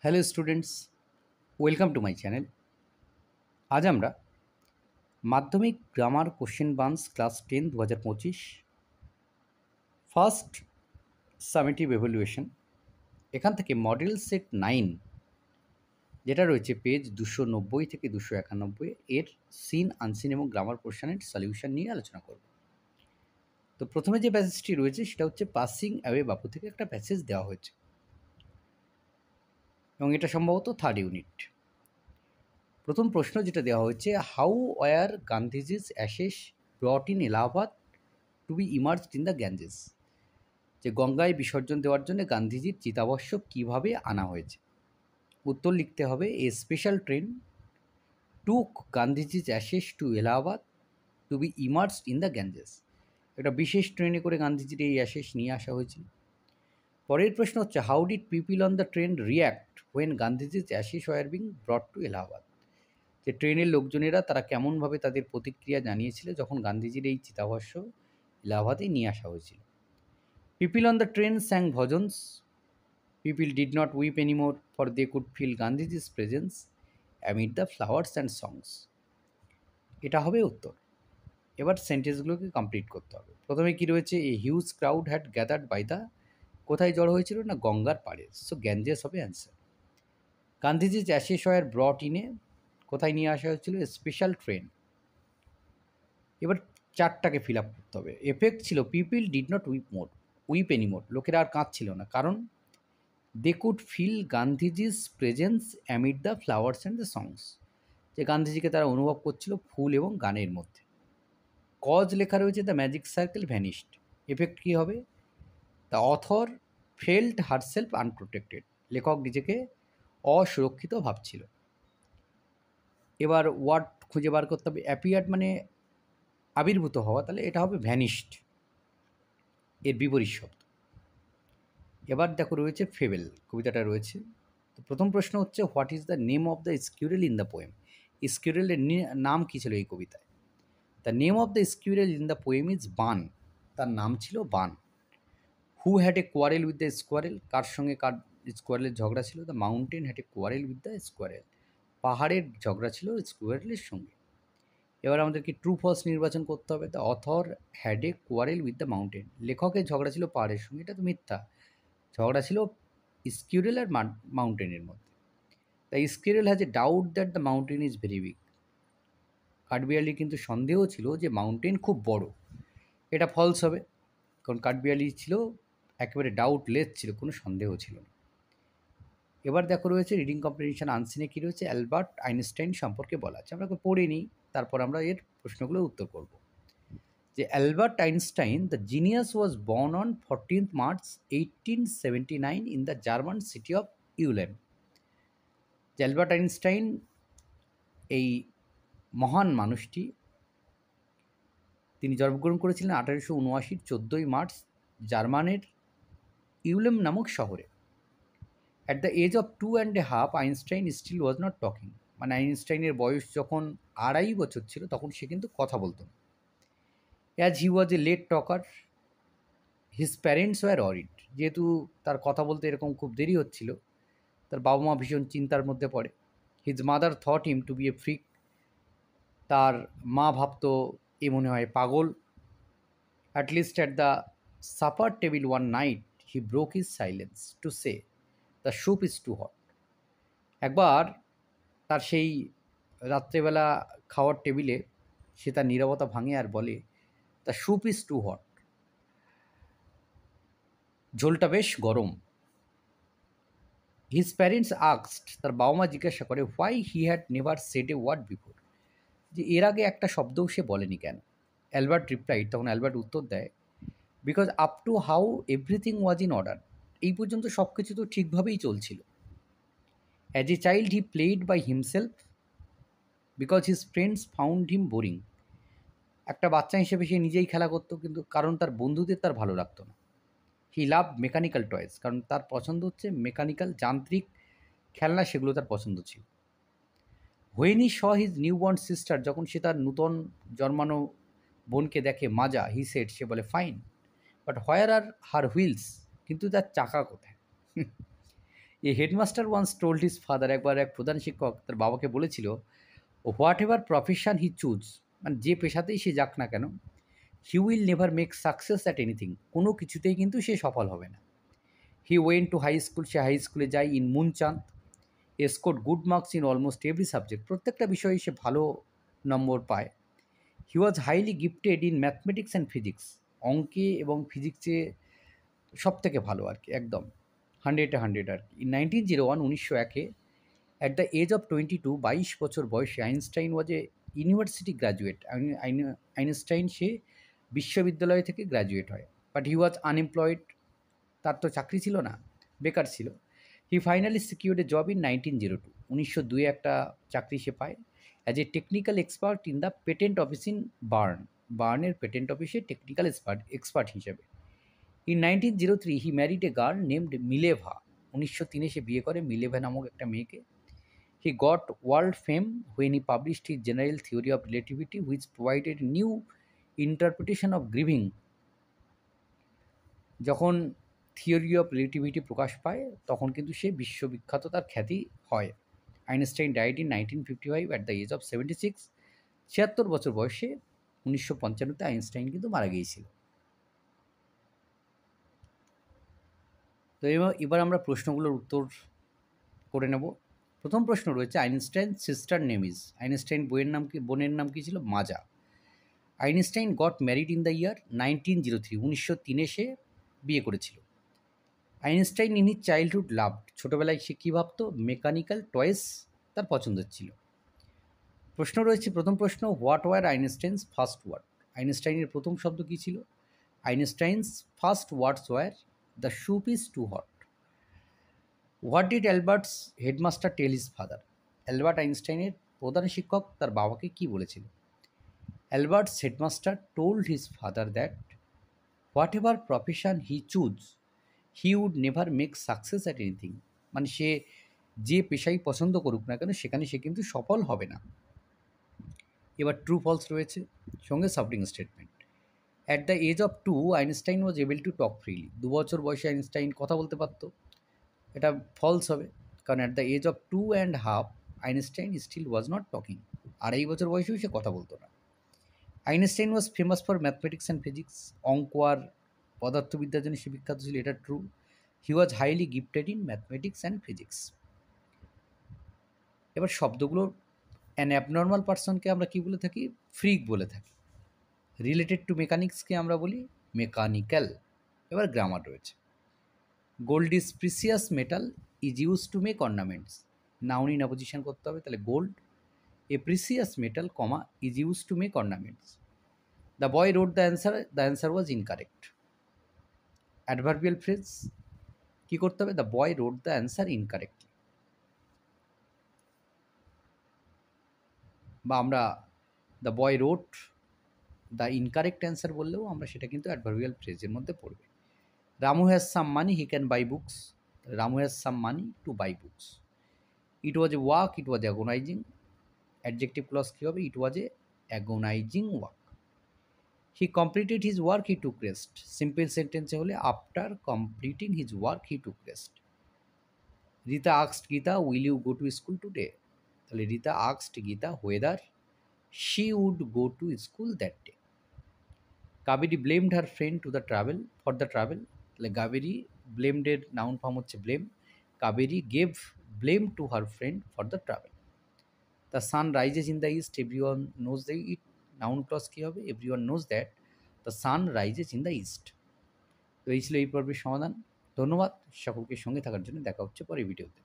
Hello students, welcome to my channel. আজ আমরা Madhyamik grammar question banks class 10 2025 first summative evaluation এখান থেকে model set 9 যেটা রয়েছে পেজ 290 থেকে 291 এর সিন আনসিন এবং গ্রামার পোর্শনের সলিউশন নিয়ে আলোচনা করব। তো প্রথমে যে প্যাসেজটি রয়েছে সেটা হচ্ছে পাসিং অ্যাওয়ে বাপু থেকে একটা প্যাসেজ দেওয়া হয়েছে এবং এটা সম্ভবত থার্ড ইউনিট। প্রথম প্রশ্ন যেটা দেওয়া হয়েছে, how were Gandhiji's ashes brought in Allahabad to be immersed in the Ganges, যে গঙ্গায় বিসর্জন দেওয়ার জন্য গান্ধীজির চিতাভস্য কীভাবে আনা হয়েছে। উত্তর লিখতে হবে, a special train took Gandhiji's ashes to Allahabad to be immersed in the Ganges. একটা বিশেষ ট্রেনে করে গান্ধীজির এই অ্যাশেস নিয়ে আসা হয়েছিল। পরের প্রশ্ন হচ্ছে, how did people on the train react when Gandhiji's ashes were being brought to Allahabad, যে ট্রেনের লোকজনেরা তারা কেমনভাবে তাদের প্রতিক্রিয়া জানিয়েছিল যখন গান্ধীজির এই চিতাভস্য এলাহাবাদে নিয়ে আসা হয়েছিল। People on the train sang bhajans. People did not weep anymore, for they could feel Gandhiji's presence amid the flowers and songs. এটা হবে উত্তর। এবার সেন্টেন্সগুলোকে কমপ্লিট করতে হবে। প্রথমে কি রয়েছে, a huge crowd had gathered by the, কোথায় জড়ো হয়েছিল না গঙ্গার পাড়ে, সো গ্যাঞ্জেস হবে answer. Gandhiji ashes were brought ইনে, কোথায় নিয়ে আসা হয়েছিল, স্পেশাল ট্রেন। এবার চারটাকে ফিল আপ করতে হবে। এফেক্ট ছিল, people did not weep anymore, লোকেরা আর কাঁদছিল না, কারণ they could feel Gandhiji's presence amid the flowers and the songs, যে গান্ধীজিকে তারা অনুভব করছিল ফুল এবং গানের মধ্যে। কজ লেখা রয়েছে, the magic circle vanished. Effect কী হবে, the author felt herself unprotected, লেখক নিজেকে অসুরক্ষিত ভাবছিল। এবার ওয়ার্ড খুঁজে বার করতে হবে। অ্যাপিয়ার্ড মানে আবির্ভূত হওয়া, তাহলে এটা হবে ভ্যানিশড, এর বিপরীত শব্দ। এবার দেখো রয়েছে ফেবেল, কবিতাটা রয়েছে। তো প্রথম প্রশ্ন হচ্ছে, what is the name of the squirrel in the poem. স্কিউরেলের নাম কী ছিল এই কবিতায়? The name of the squirrel in the poem is Bun, তার নাম ছিল Bun. Who had a quarrel with the squirrel, কার সঙ্গে কার স্কোয়ারেলের ঝগড়া ছিল? The mountain had a quarrel with the squirrel, পাহাড়ের ঝগড়া ছিল স্কোয়ারেলের সঙ্গে। এবার আমাদেরকে ট্রু ফলস নির্বাচন করতে হবে। The author had a quarrel with the mountain, লেখকের ঝগড়া ছিল পাহাড়ের সঙ্গে, এটা তো মিথ্যা, ঝগড়া ছিল স্কিউরেল আর মাউন্টেনের মধ্যে। The squirrel has a doubt that the mountain is very big, কাঠবিড়ালির কিন্তু সন্দেহ ছিল যে মাউন্টেন খুব বড়, এটা ফলস হবে, কারণ কাঠবিড়ালি ছিল একেবারে ডাউটলেস ছিল, কোনো সন্দেহ ছিল না। এবার দেখো রয়েছে রিডিং কম্প্রিহেনশন আনসিনে কী রয়েছে, অ্যালবার্ট আইনস্টাইন সম্পর্কে বলা আছে। আমরা পড়ে নিই, তারপর আমরা এর প্রশ্নগুলোর উত্তর করব। যে Albert Einstein, the genius was born on 14th March 1879 in the German city of Ulm. যে অ্যালবার্ট আইনস্টাইন, এই মহান মানুষটি, তিনি জন্মগ্রহণ করেছিলেন 1879 14ই মার্চ জার্মানের ইউলেম নামক শহরে। At the age of 2.5 Einstein still was not talking, মানে আইনস্টাইনের বয়স যখন 2.5 বছর ছিল তখন সে কিন্তু কথা বলতো না। As he was a late talker, his parents were worried, যেহেতু তার কথা বলতে এরকম খুব দেরি হচ্ছিল, তার বাবা মা ভীষণ চিন্তার মধ্যে পড়ে। His mother thought him to be a freak, তার মা ভাবতো এ মনে হয় পাগল। At least at the supper table one night he broke his silence to say the soup is too hot. একবার তার সেই রাত্রেবেলা খাওয়ার টেবিলে সে তার নীরবতা ভাঙে আর বলে, the soup is too hot, ঝোলটা বেশ গরম। হিজ প্যারেন্টস আস্কড, তার বাবা মা জিজ্ঞাসা করে, why he had never said a word before, যে এর আগে একটা শব্দও সে বলেনি কেন। অ্যালবার্ট রিপ্লাইড, তখন অ্যালবার্ট উত্তর দেয়, because up to now everything was in order, এই পর্যন্ত সব কিছু তো ঠিকভাবেই চলছিল। As a child he played by himself because his friends found him boring, একটা বাচ্চা হিসেবে সে নিজেই খেলা করতো, কিন্তু কারণ তার বন্ধুদের তার ভালো লাগতো না। হি লাভ মেকানিক্যাল টয়েস, কারণ তার পছন্দ হচ্ছে মেকানিক্যাল, যান্ত্রিক খেলনা, সেগুলো তার পছন্দ ছিল। When he saw his newborn sister, যখন সে তার নূতন জন্মানো বোনকে দেখে, মাজা, হি সেড, সে বলে fine, but where are her wheels, কিন্তু তার চাকা কোথায়? A headmaster once told his father, একবার এক প্রধান শিক্ষক তার বাবাকে বলেছিল, whatever profession he choose, মানে যে পেশাতেই সে যাক না কেন, he will never make success at anything, কোনো কিছুতেই কিন্তু সে সফল হবে না। He went to high school, সে হাই স্কুলে যায়, in Munich, score good marks in almost every subject, প্রত্যেকটা বিষয়ে সে ভালো নম্বর পায়। He was highly gifted in mathematics and physics, অঙ্কে এবং ফিজিক্সে সব থেকে ভালো আর কি, একদম 100-এ 100 আর কি। In 1901, 1901, at the age of 22, 22 বছর বয়সে Einstein was a university graduate, Einstein সে বিশ্ববিদ্যালয় থেকে গ্র্যাজুয়েট হয়। বাট হি ওয়াজ আনএমপ্লয়েড, তার তো চাকরি ছিল না, বেকার ছিল। He finally secured a job in 1902, 1902 একটা চাকরি সে পায় as a technical expert in the patent office in বার্নের পেটেন্ট অফিসে টেকনিক্যাল এক্সপার্ট হিসেবে। In 1903 he married a girl named Mileva, 1903 সে বিয়ে করে মিলেভা নামক একটা মেয়েকে। He got world fame when he published his general theory of relativity which provided new interpretation of gravity. যখন থিওরি অফ রিলেটিভিটি প্রকাশ পায় তখন কিন্তু সে বিশ্ববিখ্যাত, তার খ্যাতি হয়। Einstein died in 1955 at the age of 76, 76 বছর বয়সে 1955 আইনস্টাইন কিন্তু মারা গিয়েছিল। তো এবার আমরা প্রশ্নগুলোর উত্তর করে নেব। প্রথম প্রশ্ন রয়েছে, Einstein sister name is, Einstein বোনের নাম কি ছিল? Maja. Einstein got married in the year 1903, 1903 সে বিয়ে করেছিল। Einstein in his childhood loved, ছোটোবেলায় সে কী ভাবতো? মেকানিক্যাল টয়েস তার পছন্দের ছিল। প্রশ্ন রয়েছে, প্রথম প্রশ্ন, what were Einstein's first word, আইনস্টাইনের প্রথম শব্দ কী ছিল? Einstein's first words were, the soup is too hot. What did Albert's headmaster tell his father, Albert আইনস্টাইনের প্রধান শিক্ষক তার বাবাকে কী বলেছিল? Albert's headmaster told his father that whatever profession he choose he would never make success at anything, মানে সে যে পেশাই পছন্দ করুক না কেন সেখানে সে কিন্তু সফল হবে না। এবার ট্রু ফলস রয়েছে, সঙ্গে supporting statement. At the age of 2 Einstein was able to talk freely, 2 বছর বয়সে আইনস্টাইন কথা বলতে পারতো, এটা ফলস হবে, কারণ at the age of 2.5 Einstein still was not talking, 2.5 বছর বয়সেও সে কথা বলতো না। Einstein was famous for mathematics and physics, অঙ্ক আর পদার্থবিদ্যার জন্য সে বিখ্যাত ছিল, এটা true. He was highly gifted in mathematics and physics. এবার শব্দগুলো, অ্যান অ্যাবনর্মাল পার্সনকে আমরা কী বলে থাকি? ফ্রিক বলে থাকি। রিলেটেড টু মেকানিক্সকে আমরা বলি মেকানিক্যাল। এবার গ্রামার রয়েছে, gold is precious metal is use to make ornaments, noun in opposition করতে হবে, তাহলে gold a precious metal comma is use to make ornaments. The boy wrote the answer was incorrect. Adverbial phrase কী করতে হবে? The boy wrote the answer incorrectly, বা আমরা the boy wrote the incorrect answer বললেও আমরা সেটা কিন্তু adverbial ফ্রেজের মধ্যে পড়বে। Ramu has some money he can buy books, Ramu has some money to buy books. It was a walk it was agonising, adjective clause কী হবে? It was a agonising walk. He completed his work he took rest, simple সেন্টেন্সে হলে after completing his work he took rest. Rita আক্সড Gita will you go to school today, তাহলে রীতা আক্সড Gita whether she would go to school that day. Kaveri blamed her friend to the travel for the travel, তাহলে কাবেরি ব্লেমডের noun form হচ্ছে blame, Kaveri gave blame to her friend for the travel. The sun rises in the east everyone knows the it, noun clause কী হবে? Everyone knows that the sun rises in the east. তো এই ছিল এই পর্বের সমাধান। ধন্যবাদ সকলকে সঙ্গে থাকার জন্য, দেখা হচ্ছে পরের ভিডিওতে।